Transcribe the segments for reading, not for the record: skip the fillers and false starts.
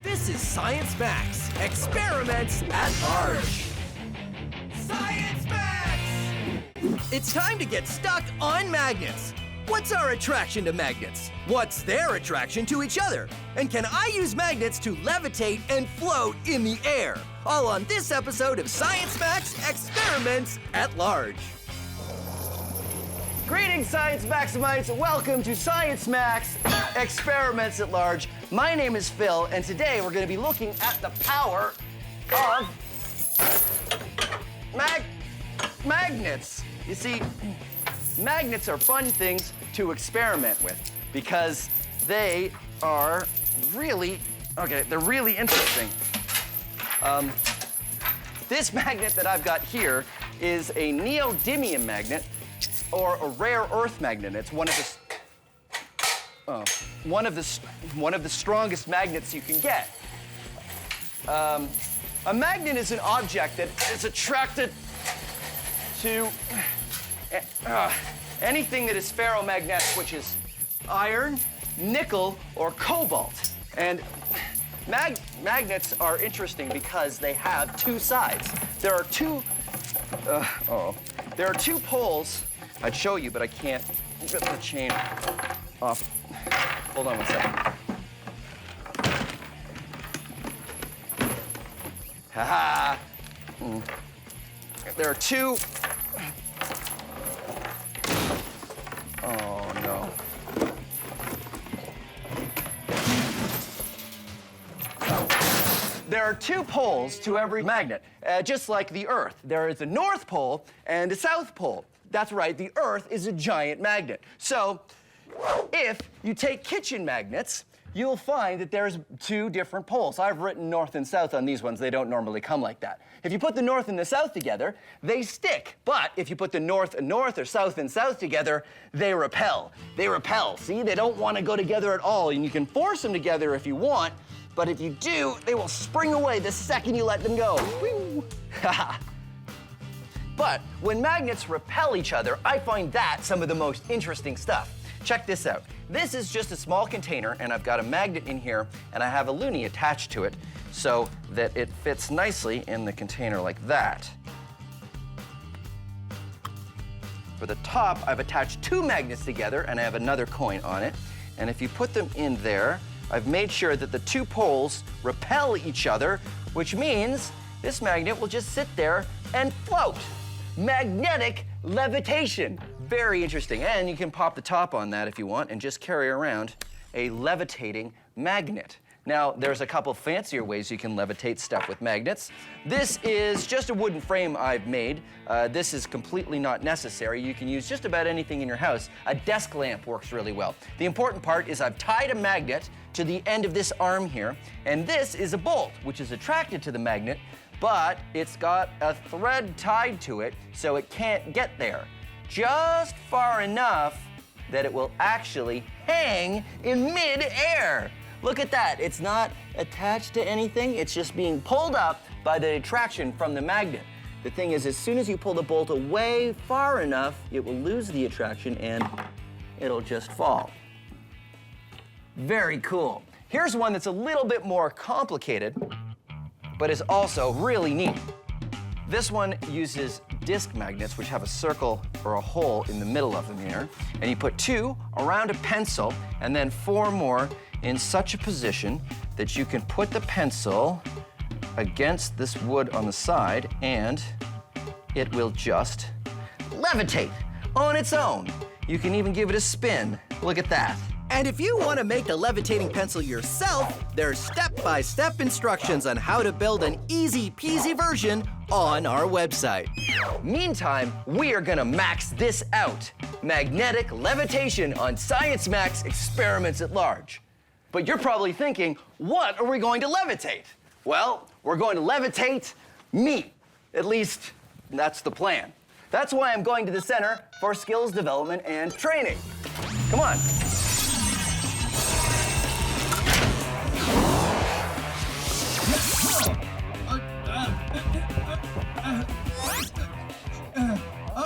This is Science Max, Experiments at Large. Science Max! It's time to get stuck on magnets. What's our attraction to magnets? What's their attraction to each other? And can I use magnets to levitate and float in the air? All on this episode of Science Max, Experiments at Large. Greetings, Science Maximites. Welcome to Science Max Experiments at Large. My name is Phil, and today we're going to be looking at the power of magnets. You see, magnets are fun things to experiment with because they are really, they're really interesting. This magnet that I've got here is a neodymium magnet, or a rare earth magnet. It's one of the strongest magnets you can get. A magnet is an object that is attracted to anything that is ferromagnetic, which is iron, nickel, or cobalt. And magnets are interesting because they have two sides. There are two poles. I'd show you, but I can't get the chain off. Hold on one second. Ha-ha! There are two. Oh, no. There are two poles to every magnet, just like the Earth. There is a North Pole and a South Pole. That's right, the Earth is a giant magnet. So, if you take kitchen magnets, you'll find that there's two different poles. I've written north and south on these ones. They don't normally come like that. If you put the north and the south together, they stick. But if you put the north and north or south and south together, they repel. They repel, see? They don't want to go together at all. And you can force them together if you want, but if you do, they will spring away the second you let them go. Woo! But when magnets repel each other, I find that some of the most interesting stuff. Check this out. This is just a small container, and I've got a magnet in here, and I have a loonie attached to it so that it fits nicely in the container like that. For the top, I've attached two magnets together, and I have another coin on it. And if you put them in there, I've made sure that the two poles repel each other, which means this magnet will just sit there and float. Magnetic levitation. Very interesting. And you can pop the top on that if you want and just carry around a levitating magnet. Now, there's a couple fancier ways you can levitate stuff with magnets. This is just a wooden frame I've made. This is completely not necessary. You can use just about anything in your house. A desk lamp works really well. The important part is I've tied a magnet to the end of this arm here, and this is a bolt, which is attracted to the magnet, but it's got a thread tied to it, so it can't get there. Just far enough that it will actually hang in mid-air. Look at that. It's not attached to anything. It's just being pulled up by the attraction from the magnet. The thing is, as soon as you pull the bolt away far enough, it will lose the attraction and it'll just fall. Very cool. Here's one that's a little bit more complicated, but is also really neat. This one uses disc magnets, which have a circle or a hole in the middle of them here. And you put two around a pencil and then four more in such a position that you can put the pencil against this wood on the side and it will just levitate on its own. You can even give it a spin. Look at that. And if you want to make a levitating pencil yourself, there's step-by-step instructions on how to build an easy-peasy version on our website. Meantime, we are gonna max this out. Magnetic levitation on Science Max Experiments at Large. But you're probably thinking, what are we going to levitate? Well, we're going to levitate meat. At least, that's the plan. That's why I'm going to the Center for Skills Development and Training. Come on.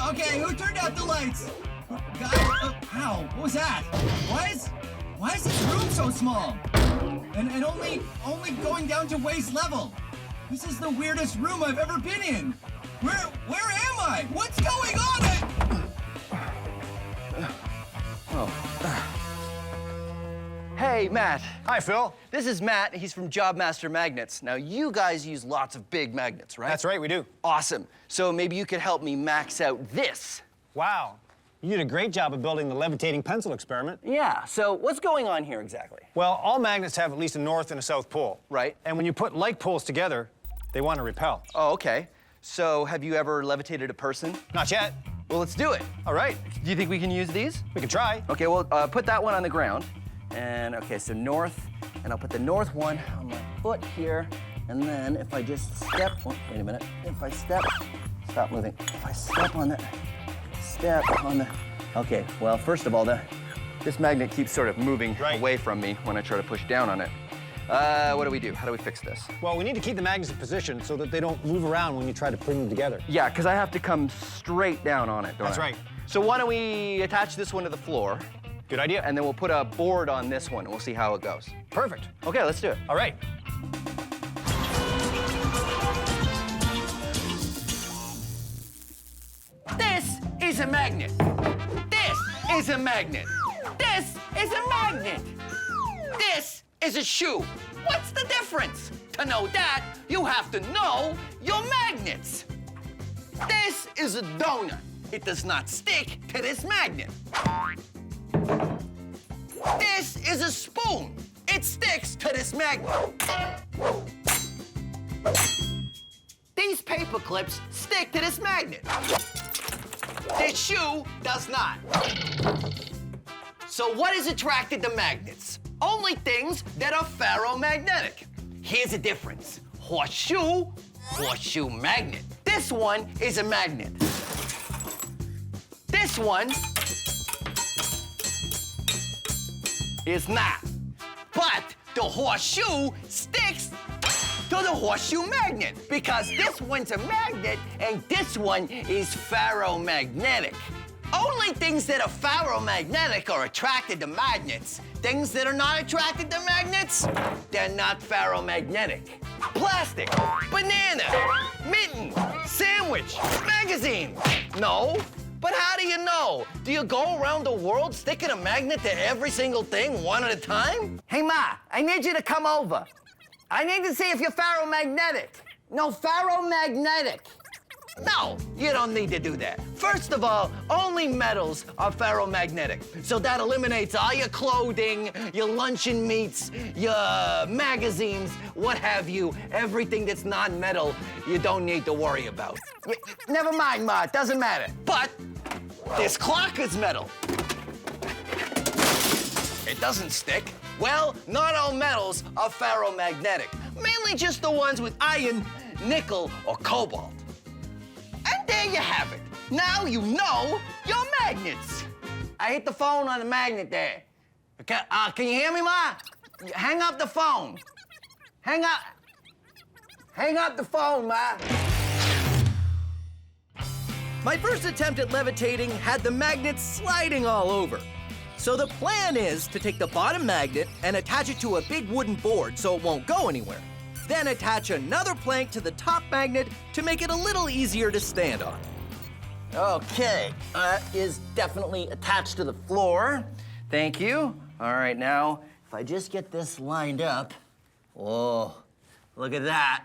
Okay, who turned out the lights? Guys, ow, what was that? What? Why is this room so small? And only going down to waist level. This is the weirdest room I've ever been in. Where am I? What's going on? Hey, Matt. Hi, Phil. This is Matt. He's from Job Master Magnets. Now, you guys use lots of big magnets, right? That's right, we do. Awesome. So maybe you could help me max out this. Wow. You did a great job of building the levitating pencil experiment. Yeah, so what's going on here exactly? Well, all magnets have at least a north and a south pole. Right. And when you put like poles together, they want to repel. Oh, okay. So have you ever levitated a person? Not yet. Well, let's do it. All right. Do you think we can use these? We can try. Okay, well, put that one on the ground. And, okay, so north, and I'll put the north one on my foot here. And then if I just step, oh, wait a minute. If I step, stop moving. If I step on that, step on the, okay, well, first of all, this magnet keeps sort of moving away from me when I try to push down on it. What do we do? How do we fix this? Well, we need to keep the magnets in position so that they don't move around when you try to bring them together. Yeah, because I have to come straight down on it, don't I? That's right. So why don't we attach this one to the floor? Good idea. And then we'll put a board on this one, and we'll see how it goes. Perfect. Okay, let's do it. All right. This is a magnet. This is a magnet. This is a magnet. This is a shoe. What's the difference? To know that, you have to know your magnets. This is a donut. It does not stick to this magnet. This is a spoon. It sticks to this magnet. These paper clips stick to this magnet. This shoe does not. So what is attracted to magnets? Only things that are ferromagnetic. Here's the difference. Horseshoe, horseshoe magnet. This one is a magnet. This one is not. But the horseshoe sticks to the horseshoe magnet because this one's a magnet and this one is ferromagnetic. Only things that are ferromagnetic are attracted to magnets. Things that are not attracted to magnets, they're not ferromagnetic. Plastic, banana, mitten, sandwich, magazine. No. But how do you know? Do you go around the world sticking a magnet to every single thing one at a time? Hey, Ma, I need you to come over. I need to see if you're ferromagnetic. No, ferromagnetic. No, you don't need to do that. First of all, only metals are ferromagnetic. So that eliminates all your clothing, your luncheon meats, your magazines, what have you. Everything that's non-metal, you don't need to worry about. Never mind, Ma, it doesn't matter. But this clock is metal. It doesn't stick. Well, not all metals are ferromagnetic. Mainly just the ones with iron, nickel, or cobalt. And there you have it. Now you know your magnets. I hit the phone on the magnet there. Okay, can you hear me, Ma? Hang up the phone. Hang up the phone, Ma. My first attempt at levitating had the magnets sliding all over. So the plan is to take the bottom magnet and attach it to a big wooden board so it won't go anywhere. Then attach another plank to the top magnet to make it a little easier to stand on. Okay, that is definitely attached to the floor. Thank you. All right, now, if I just get this lined up, oh, look at that.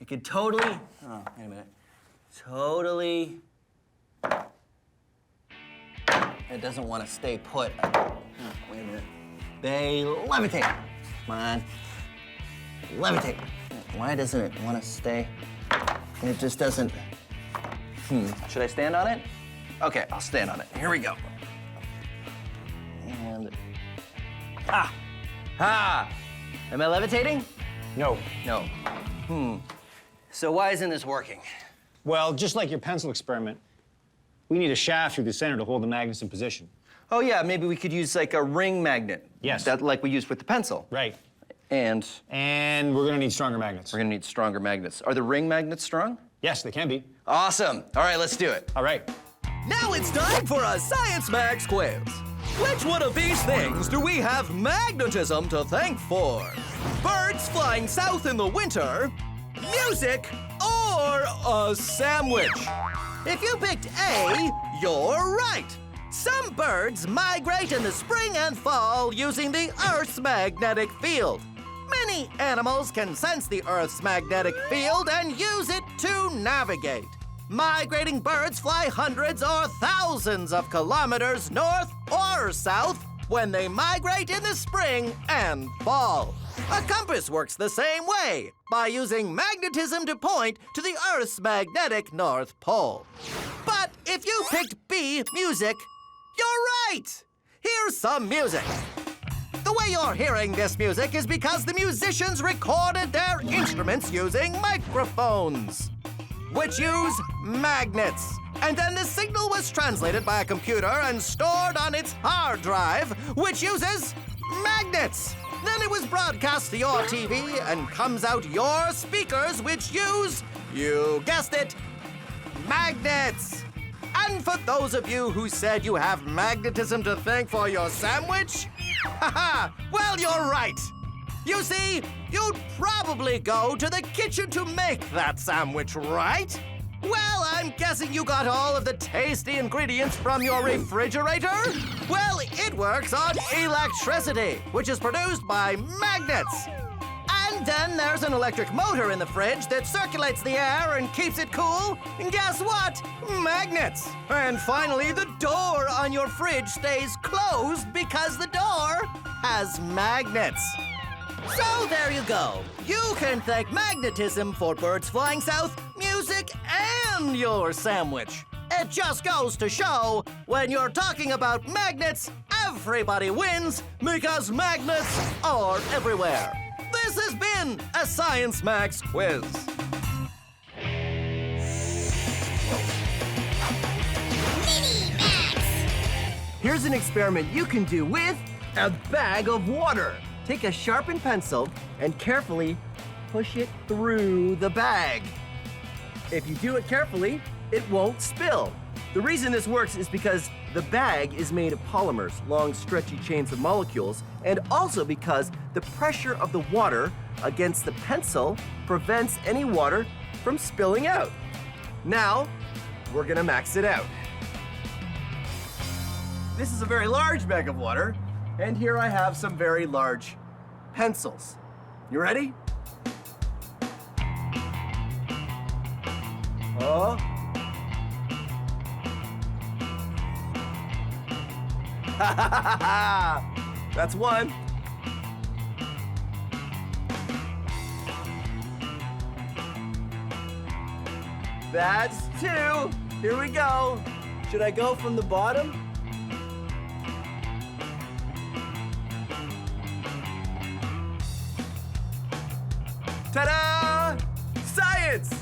It could totally, oh, wait a minute. Totally, it doesn't want to stay put. Oh, wait a minute. They levitate. Come on. Levitate. Why doesn't it want to stay? It just doesn't. Should I stand on it? Okay, I'll stand on it. Here we go. And am I levitating? No. No. So why isn't this working? Well, just like your pencil experiment, we need a shaft through the center to hold the magnets in position. Oh yeah, maybe we could use like a ring magnet. Yes. That like we used with the pencil. Right. And we're gonna need stronger magnets. we're gonna need stronger magnets. Are the ring magnets strong? Yes, they can be. Awesome. All right, let's do it. All right. Now it's time for a Science Max quiz. Which one of these things do we have magnetism to thank for? Birds flying south in the winter, music, or a sandwich? If you picked A, you're right. Some birds migrate in the spring and fall using the Earth's magnetic field. Many animals can sense the Earth's magnetic field and use it to navigate. Migrating birds fly hundreds or thousands of kilometers north or south when they migrate in the spring and fall. A compass works the same way, by using magnetism to point to the Earth's magnetic North Pole. But if you picked B, music, you're right! Here's some music. The way you're hearing this music is because the musicians recorded their instruments using microphones, which use magnets. And then the signal was translated by a computer and stored on its hard drive, which uses magnets. Then it was broadcast to your TV and comes out your speakers, which use, you guessed it, magnets. And for those of you who said you have magnetism to thank for your sandwich, haha, well, you're right. You see, you'd probably go to the kitchen to make that sandwich, right? Well, I'm guessing you got all of the tasty ingredients from your refrigerator? Well, it works on electricity, which is produced by magnets. And then there's an electric motor in the fridge that circulates the air and keeps it cool. And guess what? Magnets. And finally, the door on your fridge stays closed because the door has magnets. So there you go. You can thank magnetism for birds flying south, music, and your sandwich. It just goes to show, when you're talking about magnets, everybody wins because magnets are everywhere. This has been a Science Max quiz. Here's an experiment you can do with a bag of water. Take a sharpened pencil and carefully push it through the bag. If you do it carefully, it won't spill. The reason this works is because the bag is made of polymers, long stretchy chains of molecules, and also because the pressure of the water against the pencil prevents any water from spilling out. Now, we're gonna max it out. This is a very large bag of water, and here I have some very large pencils. You ready? Oh. That's one. That's two. Here we go. Should I go from the bottom? Ta-da! Science!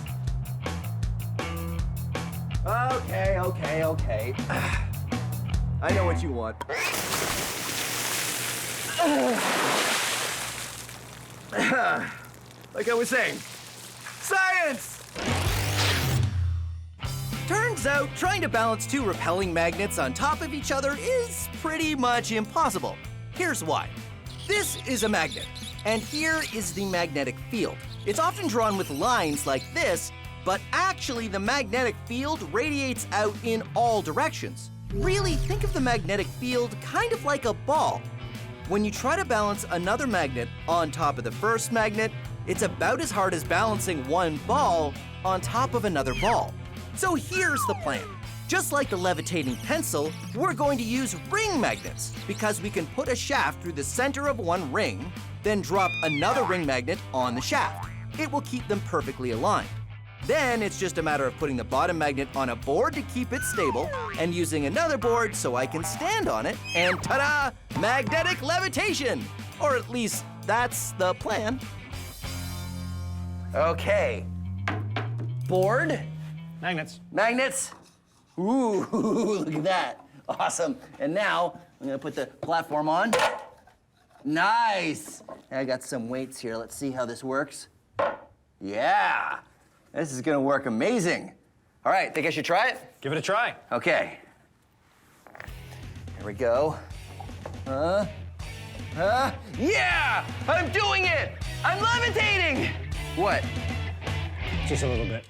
Okay. I know what you want. Like I was saying, science! Turns out, trying to balance two repelling magnets on top of each other is pretty much impossible. Here's why. This is a magnet, and here is the magnetic field. It's often drawn with lines like this, but actually the magnetic field radiates out in all directions. Really, think of the magnetic field kind of like a ball. When you try to balance another magnet on top of the first magnet, it's about as hard as balancing one ball on top of another ball. So here's the plan. Just like the levitating pencil, we're going to use ring magnets because we can put a shaft through the center of one ring, then drop another ring magnet on the shaft. It will keep them perfectly aligned. Then it's just a matter of putting the bottom magnet on a board to keep it stable and using another board so I can stand on it, and ta-da! Magnetic levitation! Or at least that's the plan. Okay. Board. Magnets. Magnets. Ooh, look at that. Awesome. And now I'm gonna put the platform on. Nice. I got some weights here. Let's see how this works. Yeah. This is gonna work amazing. All right, think I should try it? Give it a try. Okay. Here we go. Yeah! I'm doing it! I'm levitating! What? Just a little bit.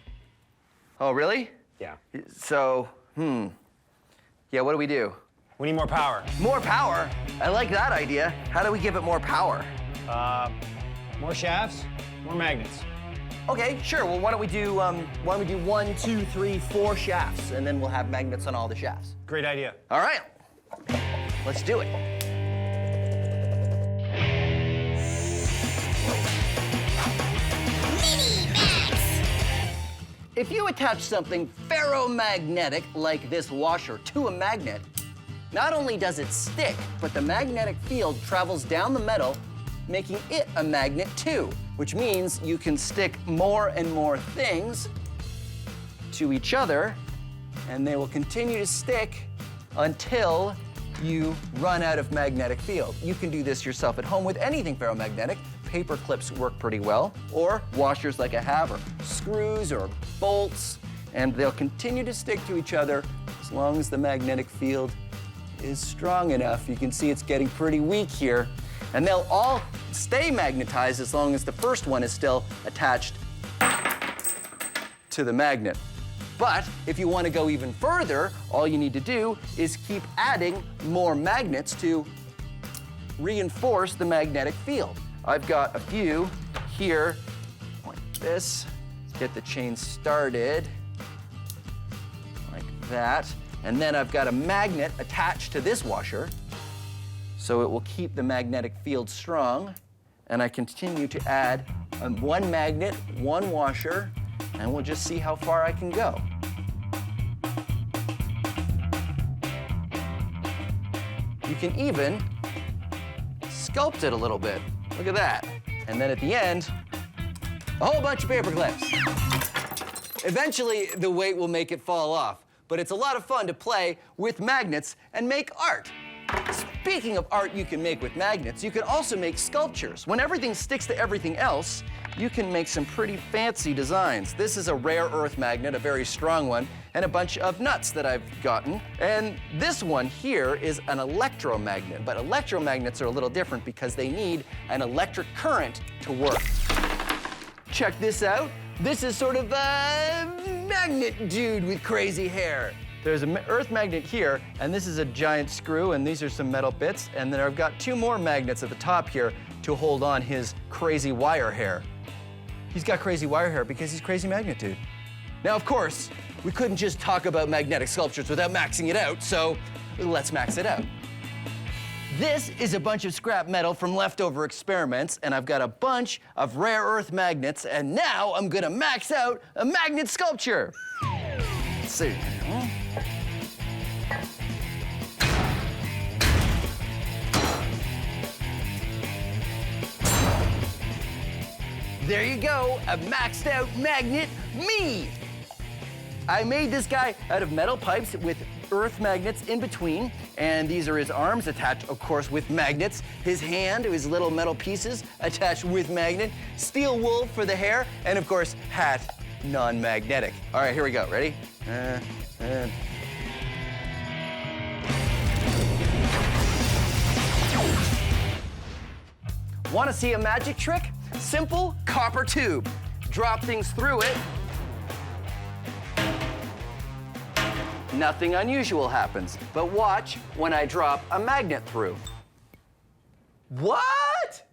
Oh, really? Yeah. So, yeah, what do we do? We need more power. More power? I like that idea. How do we give it more power? More shafts, more magnets. Okay, sure. Well, why don't we do 1, 2, 3, 4 shafts, and then we'll have magnets on all the shafts. Great idea. All right. Let's do it. If you attach something ferromagnetic like this washer to a magnet, not only does it stick, but the magnetic field travels down the metal, making it a magnet too, which means you can stick more and more things to each other, and they will continue to stick until you run out of magnetic field. You can do this yourself at home with anything ferromagnetic. Paper clips work pretty well, or washers like I have, or screws or bolts, and they'll continue to stick to each other as long as the magnetic field is strong enough. You can see it's getting pretty weak here, and they'll all stay magnetized as long as the first one is still attached to the magnet. But if you want to go even further, all you need to do is keep adding more magnets to reinforce the magnetic field. I've got a few here like this. Let's get the chain started like that. And then I've got a magnet attached to this washer, so it will keep the magnetic field strong. And I continue to add one magnet, one washer, and we'll just see how far I can go. You can even sculpt it a little bit. Look at that. And then at the end, a whole bunch of paper clips. Eventually, the weight will make it fall off, but it's a lot of fun to play with magnets and make art. Speaking of art you can make with magnets, you can also make sculptures. When everything sticks to everything else, you can make some pretty fancy designs. This is a rare earth magnet, a very strong one, and a bunch of nuts that I've gotten. And this one here is an electromagnet, but electromagnets are a little different because they need an electric current to work. Check this out. This is sort of a magnet dude with crazy hair. There's an earth magnet here, and this is a giant screw, and these are some metal bits, and then I've got 2 more magnets at the top here to hold on his crazy wire hair. He's got crazy wire hair because he's crazy magnet dude. Now, of course, we couldn't just talk about magnetic sculptures without maxing it out, so let's max it out. This is a bunch of scrap metal from leftover experiments, and I've got a bunch of rare earth magnets, and now I'm gonna max out a magnet sculpture. Let's see. There you go, a maxed out magnet, me! I made this guy out of metal pipes with earth magnets in between, and these are his arms attached, of course, with magnets. His hand, his little metal pieces attached with magnet. Steel wool for the hair, and of course, hat, non-magnetic. All right, here we go, ready? Want to see a magic trick? Simple copper tube. Drop things through it. Nothing unusual happens, but watch when I drop a magnet through. What?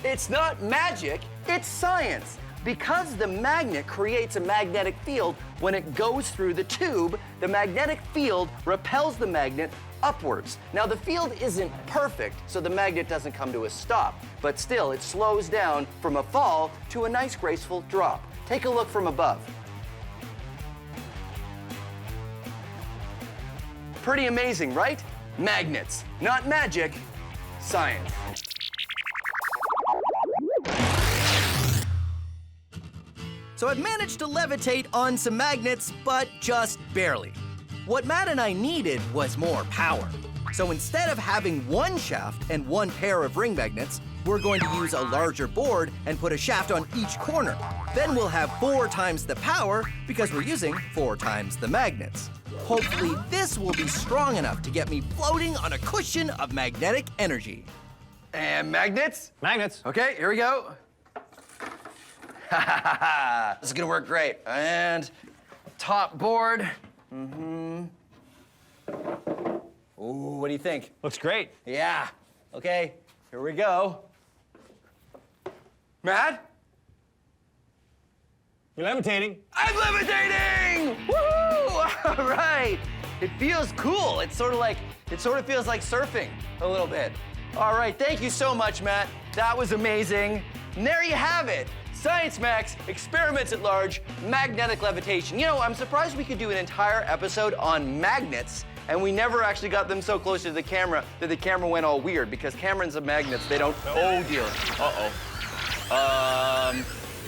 It's not magic, it's science. Because the magnet creates a magnetic field, when it goes through the tube, the magnetic field repels the magnet upwards. Now, the field isn't perfect, so the magnet doesn't come to a stop, but still, it slows down from a fall to a nice, graceful drop. Take a look from above. Pretty amazing, right? Magnets, not magic, science. So I've managed to levitate on some magnets, but just barely. What Matt and I needed was more power. So instead of having one shaft and one pair of ring magnets, We're going to use a larger board and put a shaft on each corner. Then we'll have 4 times the power because we're using 4 times the magnets. Hopefully this will be strong enough to get me floating on a cushion of magnetic energy. And magnets? Magnets. Okay, here we go. This is gonna work great. And top board. Ooh, what do you think? Looks great. Yeah. Okay, here we go. Matt? You're levitating. I'm levitating! Woohoo! All right. It feels cool. It sort of feels like surfing a little bit. All right, thank you so much, Matt. That was amazing. And there you have it. Science Max, Experiments at Large, Magnetic Levitation. You know, I'm surprised we could do an entire episode on magnets, and we never actually got them so close to the camera that the camera went all weird, because cameras and magnets, they don't, oh dear,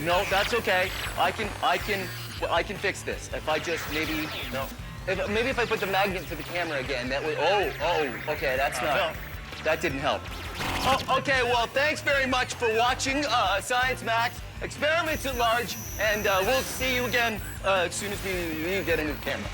no, that's okay. I can fix this. If I just maybe, no. Maybe if I put the magnet to the camera again, that would, okay, that's not, that didn't help. Oh, okay, well, thanks very much for watching Science Max, Experiments at Large, and we'll see you again as soon as we get a new camera.